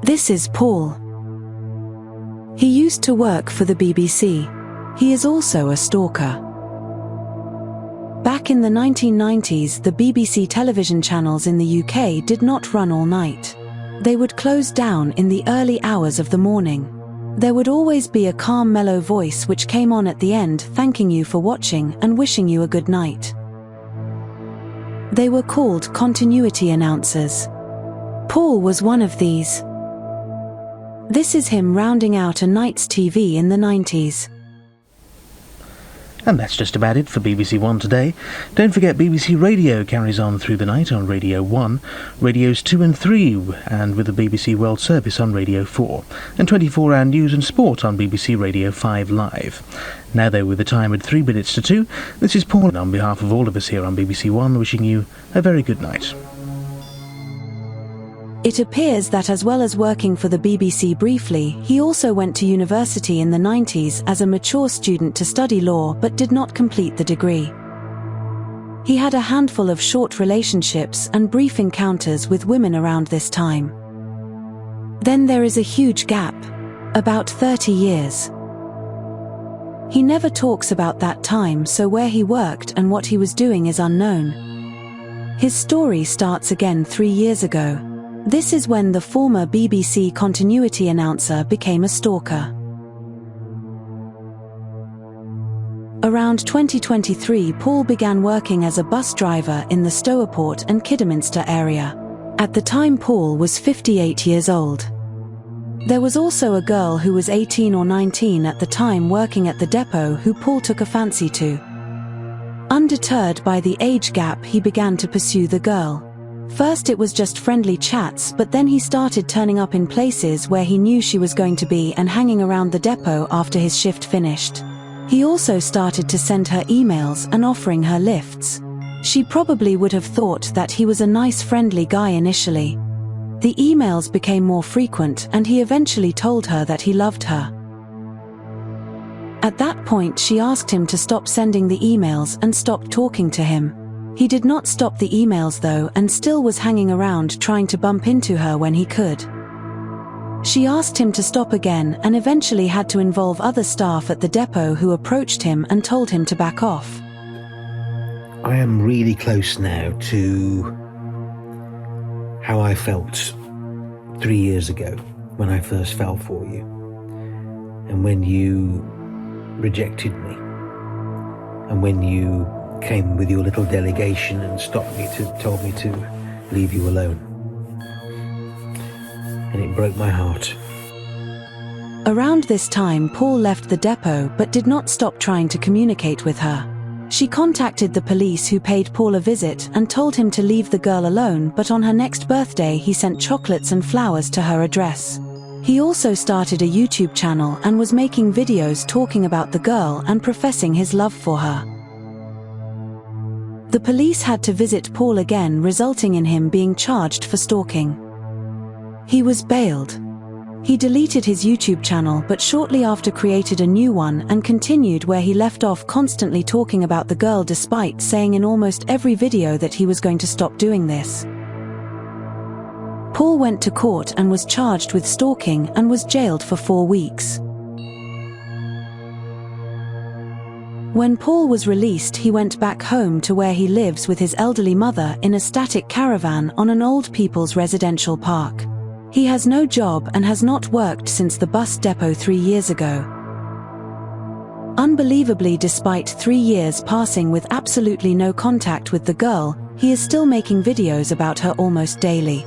This is Paul. He used to work for the BBC. He is also a stalker. Back in the 1990s, the BBC television channels in the UK did not run all night. They would close down in the early hours of the morning. There would always be a calm, mellow voice which came on at the end, thanking you for watching and wishing you a good night. They were called continuity announcers. Paul was one of these. This is him rounding out a night's TV in the 90s. And that's just about it for BBC One today. Don't forget BBC Radio carries on through the night on Radio 1, Radios 2 and 3, and with the BBC World Service on Radio 4, and 24-hour news and sport on BBC Radio 5 Live. Now though, with the time at 3 minutes to 2, this is Paul on behalf of all of us here on BBC One wishing you a very good night. It appears that as well as working for the BBC briefly, he also went to university in the 90s as a mature student to study law but did not complete the degree. He had a handful of short relationships and brief encounters with women around this time. Then there is a huge gap, about 30 years. He never talks about that time, so where he worked and what he was doing is unknown. His story starts again 3 years ago. This is when the former BBC continuity announcer became a stalker. Around 2023, Paul began working as a bus driver in the Stourport and Kidderminster area. At the time, Paul was 58 years old. There was also a girl who was 18 or 19 at the time working at the depot who Paul took a fancy to. Undeterred by the age gap, he began to pursue the girl. First it was just friendly chats, but then he started turning up in places where he knew she was going to be and hanging around the depot after his shift finished. He also started to send her emails and offering her lifts. She probably would have thought that he was a nice friendly guy initially. The emails became more frequent and he eventually told her that he loved her. At that point she asked him to stop sending the emails and stop talking to him. He did not stop the emails though and still was hanging around trying to bump into her when he could. She asked him to stop again and eventually had to involve other staff at the depot who approached him and told him to back off. I am really close now to how I felt 3 years ago when I first fell for you and when you rejected me and when you came with your little delegation and told me to leave you alone. And it broke my heart. Around this time, Paul left the depot but did not stop trying to communicate with her. She contacted the police who paid Paul a visit and told him to leave the girl alone, but on her next birthday he sent chocolates and flowers to her address. He also started a YouTube channel and was making videos talking about the girl and professing his love for her. The police had to visit Paul again, resulting in him being charged for stalking. He was bailed. He deleted his YouTube channel but shortly after created a new one and continued where he left off, constantly talking about the girl despite saying in almost every video that he was going to stop doing this. Paul went to court and was charged with stalking and was jailed for 4 weeks. When Paul was released, he went back home to where he lives with his elderly mother in a static caravan on an old people's residential park. He has no job and has not worked since the bus depot 3 years ago. Unbelievably, despite 3 years passing with absolutely no contact with the girl, he is still making videos about her almost daily.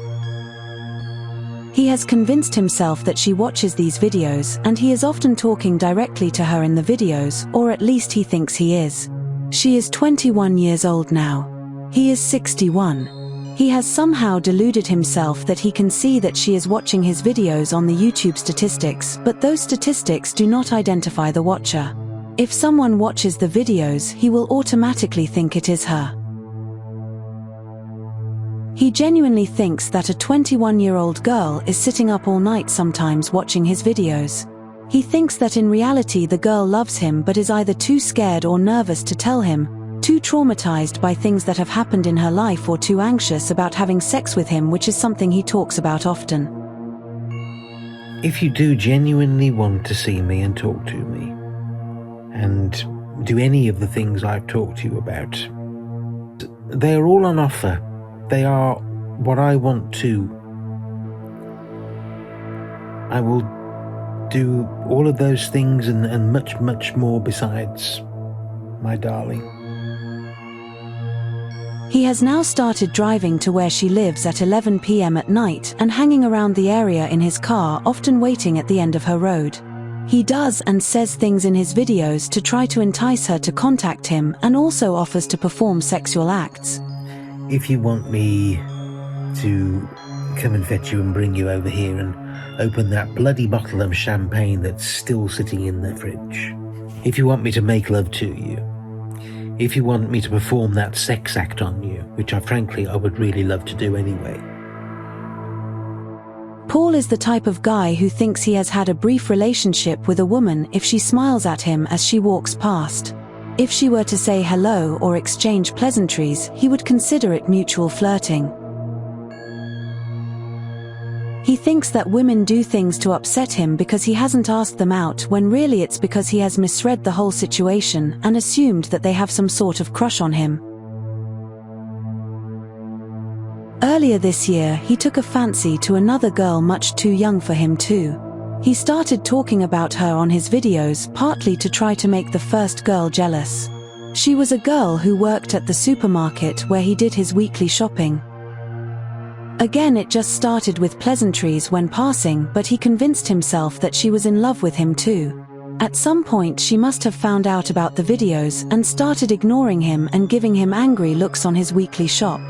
He has convinced himself that she watches these videos and he is often talking directly to her in the videos, or at least he thinks he is. She is 21 years old now. He is 61. He has somehow deluded himself that he can see that she is watching his videos on the YouTube statistics, but those statistics do not identify the watcher. If someone watches the videos, he will automatically think it is her. He genuinely thinks that a 21-year-old girl is sitting up all night sometimes watching his videos. He thinks that in reality the girl loves him but is either too scared or nervous to tell him, too traumatized by things that have happened in her life, or too anxious about having sex with him, which is something he talks about often. if you do genuinely want to see me and talk to me, and do any of the things I've talked to you about, they are all on offer. They are what I want to. I will do all of those things and much, much more besides, my darling. He has now started driving to where she lives at 11 p.m. at night and hanging around the area in his car, often waiting at the end of her road. He does and says things in his videos to try to entice her to contact him, and also offers to perform sexual acts. If you want me to come and fetch you and bring you over here and open that bloody bottle of champagne that's still sitting in the fridge, if you want me to make love to you, if you want me to perform that sex act on you, which frankly I would really love to do anyway. Paul is the type of guy who thinks he has had a brief relationship with a woman if she smiles at him as she walks past. If she were to say hello or exchange pleasantries, he would consider it mutual flirting. He thinks that women do things to upset him because he hasn't asked them out, when really it's because he has misread the whole situation and assumed that they have some sort of crush on him. Earlier this year, he took a fancy to another girl much too young for him too. He started talking about her on his videos, partly to try to make the first girl jealous. She was a girl who worked at the supermarket where he did his weekly shopping. Again, it just started with pleasantries when passing, but he convinced himself that she was in love with him too. At some point she must have found out about the videos and started ignoring him and giving him angry looks on his weekly shop.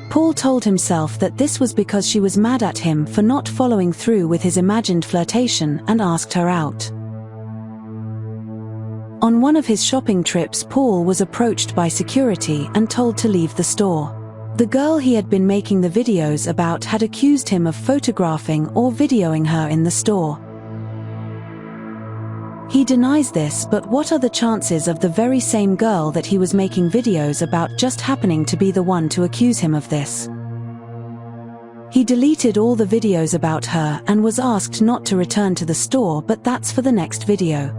Paul told himself that this was because she was mad at him for not following through with his imagined flirtation and asked her out. On one of his shopping trips, Paul was approached by security and told to leave the store. The girl he had been making the videos about had accused him of photographing or videoing her in the store. He denies this, but what are the chances of the very same girl that he was making videos about just happening to be the one to accuse him of this? He deleted all the videos about her and was asked not to return to the store, but that's for the next video.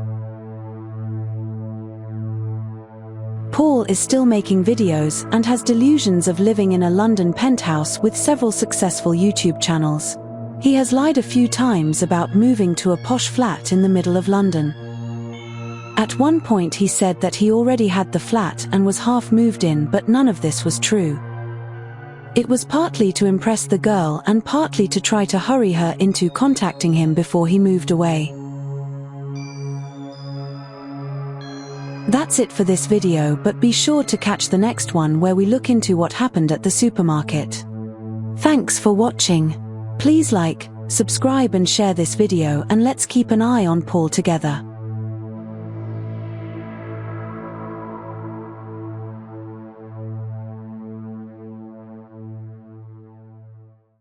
Paul is still making videos and has delusions of living in a London penthouse with several successful YouTube channels. He has lied a few times about moving to a posh flat in the middle of London. At one point he said that he already had the flat and was half moved in, but none of this was true. It was partly to impress the girl and partly to try to hurry her into contacting him before he moved away. That's it for this video, but be sure to catch the next one where we look into what happened at the supermarket. Thanks for watching. Please like, subscribe and share this video, and let's keep an eye on Paul together.